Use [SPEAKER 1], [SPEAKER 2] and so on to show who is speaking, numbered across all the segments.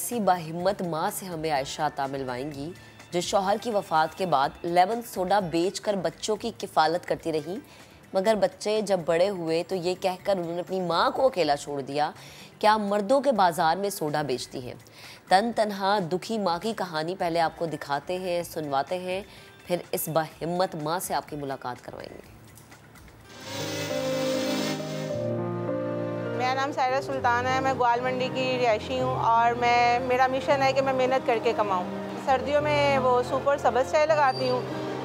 [SPEAKER 1] इसी बाहिम्मत माँ से हमें आयशा अता मिलवाएंगी जो शौहर की वफ़ात के बाद लेमन सोडा बेचकर बच्चों की किफ़ालत करती रही, मगर बच्चे जब बड़े हुए तो ये कहकर उन्होंने अपनी माँ को अकेला छोड़ दिया। क्या मर्दों के बाज़ार में सोडा बेचती हैं? तन तनहा दुखी माँ की कहानी पहले आपको दिखाते हैं, सुनवाते हैं, फिर इस बाहिम्मत माँ से आपकी मुलाकात करवाएंगे।
[SPEAKER 2] मेरा नाम सायरा सुल्तान है। मैं ग्वाल मंडी की रिहायशी हूँ और मेरा मिशन है कि मैं मेहनत करके कमाऊँ। सर्दियों में वो सुपर सब्ज़ चाय लगाती हूँ,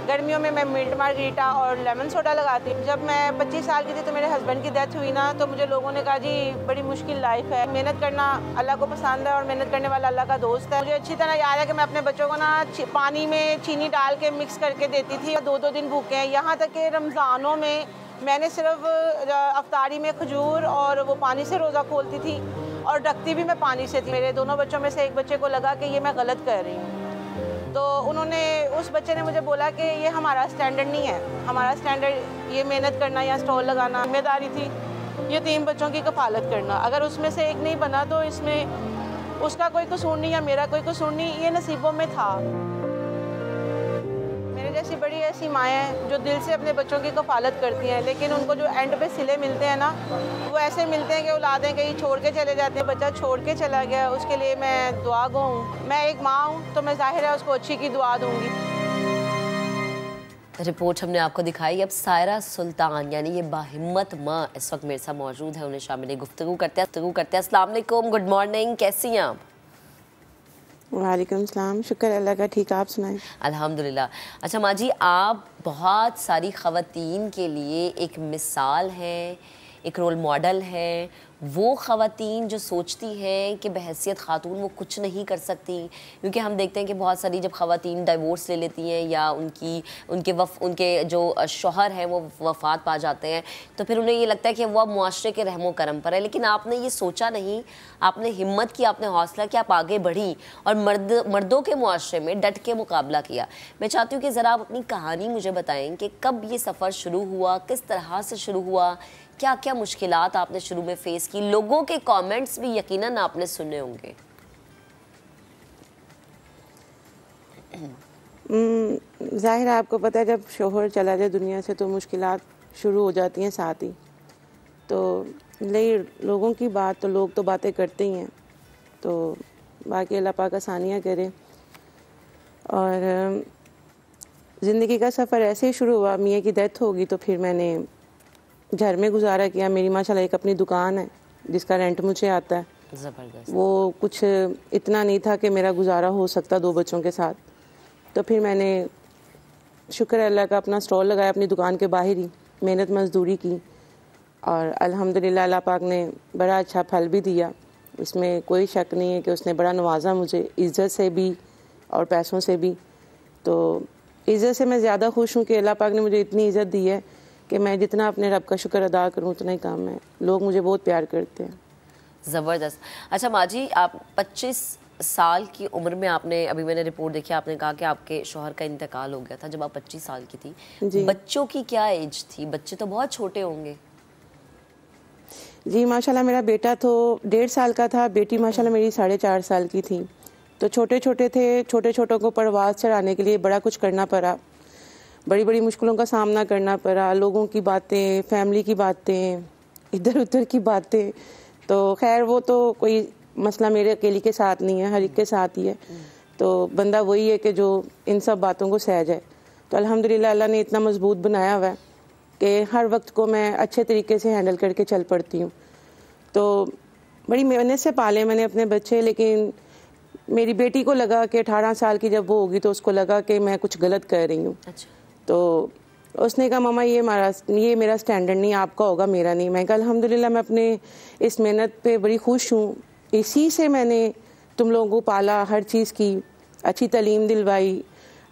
[SPEAKER 2] गर्मियों में मैं मिल्ट मार्गरीटा और लेमन सोडा लगाती हूँ। जब मैं 25 साल की थी तो मेरे हस्बैंड की डेथ हुई ना, तो मुझे लोगों ने कहा जी बड़ी मुश्किल लाइफ है, मेहनत करना अल्लाह को पसंद है और मेहनत करने वाला अल्लाह का दोस्त है। मुझे अच्छी तरह याद है कि मैं अपने बच्चों को ना पानी में चीनी डाल के मिक्स करके देती थी। 2-2 दिन भूखे हैं। यहाँ तक कि रमज़ानों में मैंने सिर्फ अफ्तारी में खजूर और वो पानी से रोज़ा खोलती थी और ढकती भी मैं पानी से थी। मेरे दोनों बच्चों में से एक बच्चे को लगा कि ये मैं गलत कर रही हूँ, तो उस बच्चे ने मुझे बोला कि ये हमारा स्टैंडर्ड नहीं है, हमारा स्टैंडर्ड ये मेहनत करना या स्टॉल लगाना। जिम्मेदारी थी ये 3 बच्चों की कफालत करना। अगर उसमें से एक नहीं बना तो इसमें उसका कोई कसूर नहीं या मेरा कोई कसूर नहीं, ये नसीबों में था। मेरे जैसी बड़ी ऐसी माएँ हैं जो दिल से अपने बच्चों की कफालत करती हैं, लेकिन उनको जो एंड पे सिले मिलते हैं ना, वो ऐसे मिलते हैं कि औलादें कहीं छोड़ के चले जाते हैं। बच्चा छोड़ के चला गया, उसके लिए मैं दुआ गो हूँ। मैं एक माँ हूँ तो मैं जाहिर है उसको अच्छी की दुआ दूँगी।
[SPEAKER 1] रिपोर्ट हमने आपको दिखाई। अब सायरा सुल्तान यानी ये बाहिम्मत माँ इस वक्त मेरे साथ मौजूद है, उन्हें शामिल गुफ्तगू करते हैं। अस्सलाम वालेकुम, गुड मॉर्निंग, कैसी हैं आप?
[SPEAKER 2] वालेकुम सलाम, शुक्र अल्लाह का, ठीक, आप सुनाएं?
[SPEAKER 1] अल्हम्दुलिल्लाह। अच्छा माँ जी, आप बहुत सारी ख़वातीन के लिए एक मिसाल हैं, एक रोल मॉडल हैं। वो ख़वातीन जो सोचती हैं कि बहैसियत ख़ातून वो कुछ नहीं कर सकती, क्योंकि हम देखते हैं कि बहुत सारी जब ख़वातीन डाइवोर्स ले लेती हैं या उनके जो शौहर हैं वो वफ़ात पा जाते हैं, तो फिर उन्हें ये लगता है कि वो अब मुआशरे के रहमो करम पर है। लेकिन आपने ये सोचा नहीं, आपने हिम्मत की, आपने हौसला किया, आप आगे बढ़ी और मर्दों के मुआशरे में डट के मुकाबला किया। मैं चाहती हूँ कि ज़रा आप अपनी कहानी मुझे बताएं कि कब ये सफ़र शुरू हुआ, किस तरह से शुरू हुआ, क्या क्या मुश्किलात आपने शुरू में फेस की। लोगों के कमेंट्स भी यकीनन आपने सुने होंगे।
[SPEAKER 2] ज़ाहिर है आपको पता है जब शोहर चला जाए दुनिया से तो मुश्किलात शुरू हो जाती हैं साथ ही। तो लोगों की बात तो लोग तो बातें करते ही हैं, तो बाकी अल्लाह पाक आसानियाँ करे। और ज़िंदगी का सफ़र ऐसे ही शुरू हुआ। मियाँ की डेथ होगी तो फिर मैंने घर में गुजारा किया। मेरी माशाल्लाह एक अपनी दुकान है जिसका रेंट मुझे आता है।
[SPEAKER 1] ज़बरदस्त।
[SPEAKER 2] वो कुछ इतना नहीं था कि मेरा गुजारा हो सकता 2 बच्चों के साथ, तो फिर मैंने शुक्र अल्लाह का अपना स्टॉल लगाया अपनी दुकान के बाहर ही, मेहनत मजदूरी की और अल्हम्दुलिल्लाह अल्लाह पाक ने बड़ा अच्छा फल भी दिया। इसमें कोई शक नहीं है कि उसने बड़ा नवाजा मुझे, इज़्ज़त से भी और पैसों से भी। तो इज़्ज़त से मैं ज़्यादा खुश हूँ कि अल्लाह पाक ने मुझे इतनी इज़्ज़त दी है कि मैं जितना अपने रब का शुक्र अदा करूँ उतना ही काम है। लोग मुझे बहुत प्यार करते हैं।
[SPEAKER 1] ज़बरदस्त। अच्छा माँ जी, आप 25 साल की उम्र में आपने, अभी मैंने रिपोर्ट देखी, आपने कहा कि आपके शौहर का इंतकाल हो गया था जब आप 25 साल की थी।
[SPEAKER 2] जी।
[SPEAKER 1] बच्चों की क्या एज थी? बच्चे तो बहुत छोटे होंगे।
[SPEAKER 2] जी माशाल्लाह मेरा बेटा तो 1.5 साल का था, बेटी माशाल्लाह मेरी 4.5 साल की थी। तो छोटे छोटे थे, छोटे छोटों को परवाज़ चढ़ाने के लिए बड़ा कुछ करना पड़ा, बड़ी बड़ी मुश्किलों का सामना करना पड़ा। लोगों की बातें, फैमिली की बातें, इधर उधर की बातें। तो खैर वो तो कोई मसला मेरे अकेली के साथ नहीं है, हर एक के साथ ही है। तो बंदा वही है कि जो इन सब बातों को सह जाए। तो अल्हम्दुलिल्लाह अल्लाह ने इतना मजबूत बनाया हुआ है कि हर वक्त को मैं अच्छे तरीके से हैंडल करके चल पड़ती हूँ। तो बड़ी मेहनत से पाले मैंने अपने बच्चे, लेकिन मेरी बेटी को लगा कि 18 साल की जब वो होगी तो उसको लगा कि मैं कुछ गलत कर रही हूँ।
[SPEAKER 1] अच्छा।
[SPEAKER 2] तो उसने कहा मम्मा ये मेरा स्टैंडर्ड नहीं, आपका होगा, मेरा नहीं। मैं कहा अल्हम्दुलिल्लाह मैं अपने इस मेहनत पे बड़ी खुश हूँ, इसी से मैंने तुम लोगों को पाला, हर चीज़ की अच्छी तालीम दिलवाई,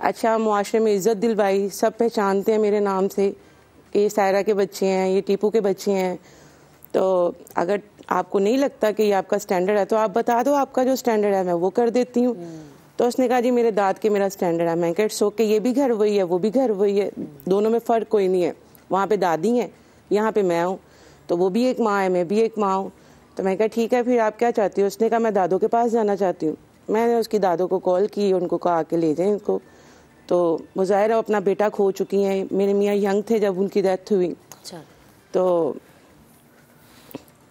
[SPEAKER 2] अच्छा मुआशरे में इज़्ज़त दिलवाई। सब पहचानते हैं मेरे नाम से कि ये सायरा के बच्चे हैं, ये टीपू के बच्चे हैं। तो अगर आपको नहीं लगता कि ये आपका स्टैंडर्ड है तो आप बता दो, आपका जो स्टैंडर्ड है मैं वो कर देती हूँ। तो उसने कहा जी मेरे दाद के मेरा स्टैंडर्ड है। मैं कहा सो के ये भी घर वही है, वो भी घर वही है, दोनों में फ़र्क कोई नहीं है। वहाँ पे दादी हैं, यहाँ पे मैं हूँ, तो वो भी एक माँ है, मैं भी एक माँ हूँ। तो मैं कहा ठीक है, फिर आप क्या चाहती हो? उसने कहा मैं दादों के पास जाना चाहती हूँ। मैंने उसकी दादों को कॉल की, उनको कहा आके ले जाएं इनको। तो वो ज़ाहिर है अपना बेटा खो चुकी हैं। मेरे मियाँ यंग थे जब उनकी डेथ हुई।
[SPEAKER 1] अच्छा।
[SPEAKER 2] तो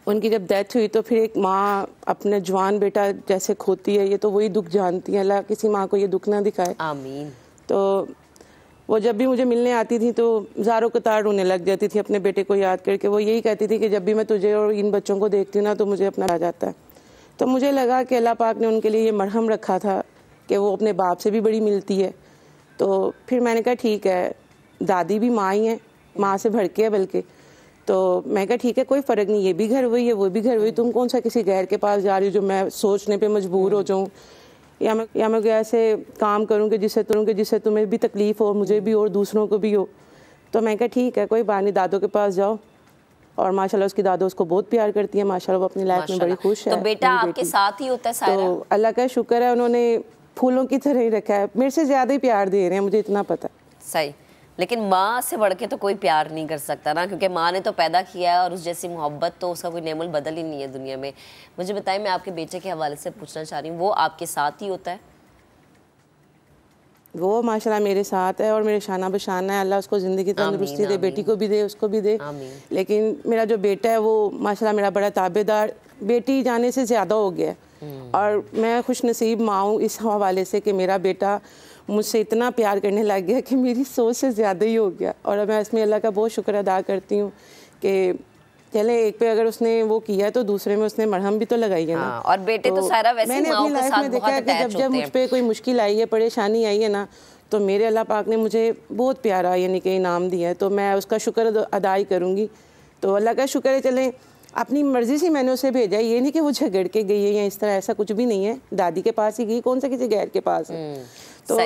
[SPEAKER 2] उनकी जब डेथ हुई तो फिर एक माँ अपने जवान बेटा जैसे खोती है, ये तो वही दुख जानती है। अल्लाह किसी माँ को ये दुख ना दिखाए।
[SPEAKER 1] आमीन।
[SPEAKER 2] तो वो जब भी मुझे मिलने आती थी तो ज़ारों कतार रोने लग जाती थी अपने बेटे को याद करके। वो यही कहती थी कि जब भी मैं तुझे और इन बच्चों को देखती हूँ ना तो मुझे अपना आ जाता है। तो मुझे लगा कि अल्लाह पाक ने उनके लिए ये मरहम रखा था कि वो अपने बाप से भी बड़ी मिलती है। तो फिर मैंने कहा ठीक है, दादी भी माँ ही है, माँ से भड़के है बल्कि। तो मैं कहा ठीक है, कोई फ़र्क नहीं, ये भी घर वही है, वो भी घर वही, तुम कौन सा किसी गैर के पास जा रही हो जो मैं सोचने पे मजबूर हो जाऊँ, या मैं कोई ऐसे काम करूँ कि जिससे तुम्हें भी तकलीफ़ हो, मुझे भी और दूसरों को भी हो। तो मैं कहा ठीक है, कोई बात नहीं, दादों के पास जाओ। और माशाल्लाह उसकी दादो उसको बहुत प्यार करती है, माशाल्लाह वो अपनी लाइफ में बड़ी खुश है।
[SPEAKER 1] तो बेटा आपके साथ ही होता है सायरा?
[SPEAKER 2] तो अल्लाह का शुक्र है, उन्होंने फूलों की तरह ही रखा है। मेरे से ज़्यादा ही प्यार दे रहे हैं, मुझे इतना पता।
[SPEAKER 1] सही, लेकिन माँ से बढ़ के तो कोई प्यार नहीं कर सकता ना, क्योंकि माँ ने तो पैदा किया है और उस जैसी मोहब्बत तो उसका कोई नेमुल बदल ही नहीं है दुनिया में। मुझे बताइए, मैं आपके बेटे के हवाले से पूछना चाह रही हूँ, वो आपके साथ ही होता है?
[SPEAKER 2] वो माशाल्लाह मेरे साथ है और मेरे शाना बशाना है। अल्लाह उसको ज़िंदगी तंदुरुस्ती दे, बेटी को भी दे, उसको भी दे। लेकिन मेरा जो बेटा है वो माशाल्लाह मेरा बड़ा ताबेदार, बेटी जाने से ज़्यादा हो गया है। और मैं खुश नसीब माँ हूँ इस हवाले से कि मेरा बेटा मुझसे इतना प्यार करने लग गया कि मेरी सोच से ज़्यादा ही हो गया। और मैं इसमें अल्लाह का बहुत शुक्र अदा करती हूँ कि चले एक पे अगर उसने वो किया तो दूसरे में उसने मरहम भी तो लगाई है ना।
[SPEAKER 1] और बेटे तो सारा वैसे
[SPEAKER 2] मैंने अपनी लाइफ में देखा है कि जब मुझ पे कोई मुश्किल आई है, परेशानी आई है ना, तो मेरे अल्लाह पाक ने मुझे बहुत प्यारा यानी कि इनाम दिया है। तो मैं उसका शुक्र अदा ही करूँगी। तो अल्लाह का शुक्र है, चलें अपनी मर्ज़ी से मैंने उसे भेजा, ये नहीं कि वो झगड़ के गई है या इस तरह, ऐसा कुछ भी नहीं है। दादी के पास ही गई, कौन सा किसी गैर के पास है। तो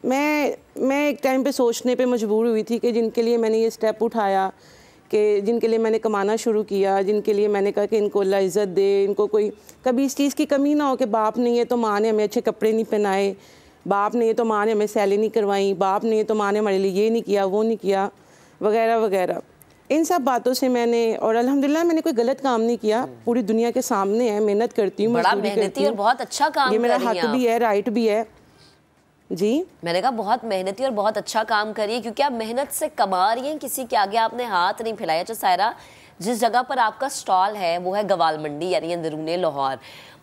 [SPEAKER 2] मैं एक टाइम पे सोचने पे मजबूर हुई थी कि जिनके लिए मैंने ये स्टेप उठाया, कि जिनके लिए मैंने कमाना शुरू किया, जिनके लिए मैंने कहा कि इनको अल्लाह इज़्ज़त दे, इनको कोई कभी इस चीज़ की कमी ना हो कि बाप नहीं है तो माँ ने हमें अच्छे कपड़े नहीं पहनाए, बाप नहीं है तो माँ ने हमें सैली नहीं करवाई, बाप नहीं है तो माँ ने हमारे लिए ये नहीं किया, वो नहीं किया, वगैरह वगैरह। इन सब बातों से मैंने, और अल्हम्दुलिल्लाह मैंने कोई गलत काम नहीं किया, पूरी दुनिया के सामने है, मेहनत करती हूँ,
[SPEAKER 1] मजदूरी करती हूँ, बहुत अच्छा काम,
[SPEAKER 2] ये मेरा हक भी है, राइट भी है। जी,
[SPEAKER 1] मैंने कहा बहुत मेहनती और बहुत अच्छा काम करिए, क्योंकि आप मेहनत से कमा रही हैं, किसी के आगे आपने हाथ नहीं फैलाया। तो सायरा, जिस जगह पर आपका स्टॉल है वो है गवाल मंडी यानी अंदरूने लाहौर।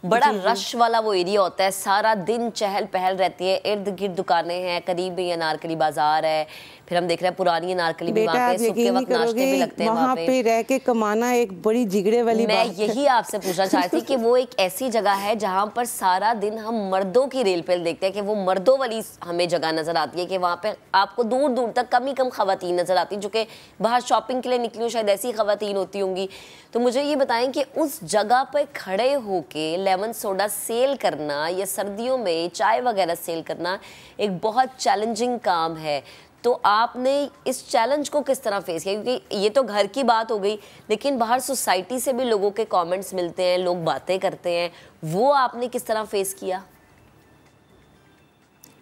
[SPEAKER 1] बड़ा रश वाला वो एरिया होता है, सारा दिन चहल पहल रहती है, इर्द गिर्द दुकानें हैं, करीब में अनारकली बाजार है, फिर हम देख रहे हैं पुरानी अनारकली भी वहाँ पे सुबह के वक्त नाश्ते भी लगते हैं
[SPEAKER 2] वहाँ पे रह के कमाना एक बड़ी जिगरे वाली
[SPEAKER 1] मैं यही आपसे पूछना चाहती थी कि वो एक ऐसी जगह है जहाँ पर सारा दिन हम मर्दों की रेल पेल देखते हैं, कि वो मर्दों वाली हमें जगह नजर आती है, कि वहाँ पे आपको दूर दूर तक कम ही कम खवातीन नजर आती हैं, जो कि बाहर शॉपिंग के लिए निकली हो, शायद ऐसी खवातीन होती होंगी। तो मुझे ये बताएं कि उस जगह पर खड़े होके लेमन सोडा सेल करना या सर्दियों में चाय वगैरह सेल करना एक बहुत चैलेंजिंग काम है। तो आपने इस चैलेंज को किस तरह फेस किया? क्योंकि ये तो घर की बात हो गई, लेकिन बाहर सोसाइटी से भी लोगों के कमेंट्स मिलते हैं, लोग बातें करते हैं, वो आपने किस तरह फेस किया?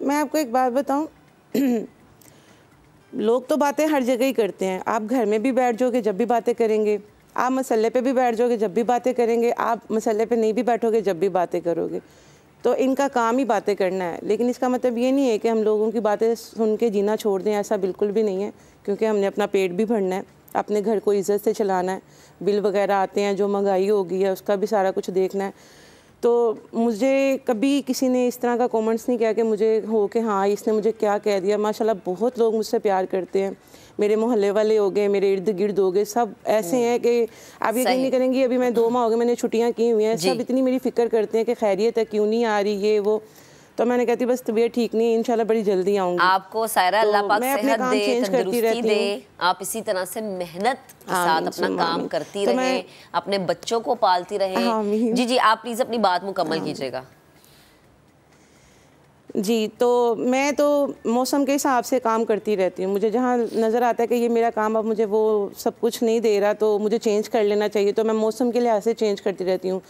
[SPEAKER 2] मैं आपको एक बात बताऊं, लोग तो बातें हर जगह ही करते हैं। आप घर में भी बैठ जाओगे जब भी बातें करेंगे, आप मसले पे भी बैठ जाओगे जब भी बातें करेंगे, आप मसले पे नहीं भी बैठोगे जब भी बातें करोगे। तो इनका काम ही बातें करना है। लेकिन इसका मतलब ये नहीं है कि हम लोगों की बातें सुन के जीना छोड़ दें, ऐसा बिल्कुल भी नहीं है, क्योंकि हमने अपना पेट भी भरना है, अपने घर को इज़्ज़त से चलाना है, बिल वगैरह आते हैं, जो महंगाई हो गई है उसका भी सारा कुछ देखना है। तो मुझे कभी किसी ने इस तरह का कमेंट्स नहीं किया कि मुझे हो कि हाँ इसने मुझे क्या कह दिया। माशाल्लाह बहुत लोग मुझसे प्यार करते हैं, मेरे मोहल्ले वाले हो गए, मेरे इर्द गिर्द हो गए, सब ऐसे हैं कि आप यकीन नहीं करेंगी, अभी मैं 2 माह हो गए मैंने छुट्टियां की हुई हैं, सब इतनी मेरी फ़िक्र करते हैं कि खैरियत है, क्यों नहीं आ रही ये वो। तो मैंने कहती बस तबीयत ठीक नहीं, इंशाल्लाह बड़ी जल्दी आऊँगी।
[SPEAKER 1] आपको सायरा अल्लाह पाक सेहत दे, तंदुरुस्ती दे, आप इसी तरह से मेहनत के साथ अपना काम करती रहें, अपने बच्चों को पालती रहें। जी जी, आप प्लीज़ अपनी बात मुकम्मल कीजिएगा।
[SPEAKER 2] जी, तो मैं तो मौसम के हिसाब से काम करती रहती हूँ। मुझे जहाँ नज़र आता है कि ये मेरा काम अब मुझे वो सब कुछ नहीं दे रहा, तो मुझे चेंज कर लेना चाहिए, तो मैं मौसम के लिहाज से चेंज करती रहती हूँ।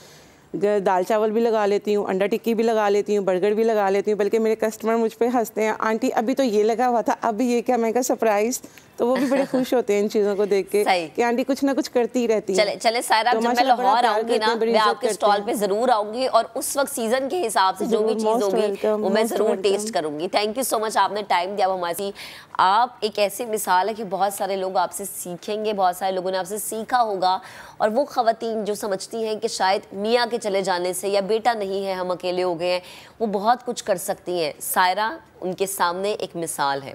[SPEAKER 2] दाल चावल भी लगा लेती हूँ, अंडा टिक्की भी लगा लेती हूँ, बर्गर भी लगा लेती हूँ। बल्कि मेरे कस्टमर मुझ पे हंसते हैं, आंटी अभी तो ये लगा हुआ था, अभी ये क्या? मैं कहा सरप्राइज। तो वो भी बड़े खुश होते हैं इन चीज़ों को देख के कि आंटी कुछ ना कुछ करती ही रहती है।
[SPEAKER 1] चले सायरा, जब मैं लाहौर आऊंगी ना, मैं आपके स्टॉल पे जरूर आऊंगी और उस वक्त सीजन के हिसाब से जो भी चीज़ होगी वो मैं जरूर टेस्ट करूंगी। थैंक यू सो मच, आपने टाइम दिया हमारी। आप एक ऐसी मिसाल है कि बहुत सारे लोग आपसे सीखेंगे, बहुत सारे लोगों ने आपसे सीखा होगा। और वो ख़वातीन जो समझती हैं कि शायद मियाँ के चले जाने से या बेटा नहीं है, हम अकेले हो गए हैं, वो बहुत कुछ कर सकती हैं। सायरा उनके सामने एक मिसाल है।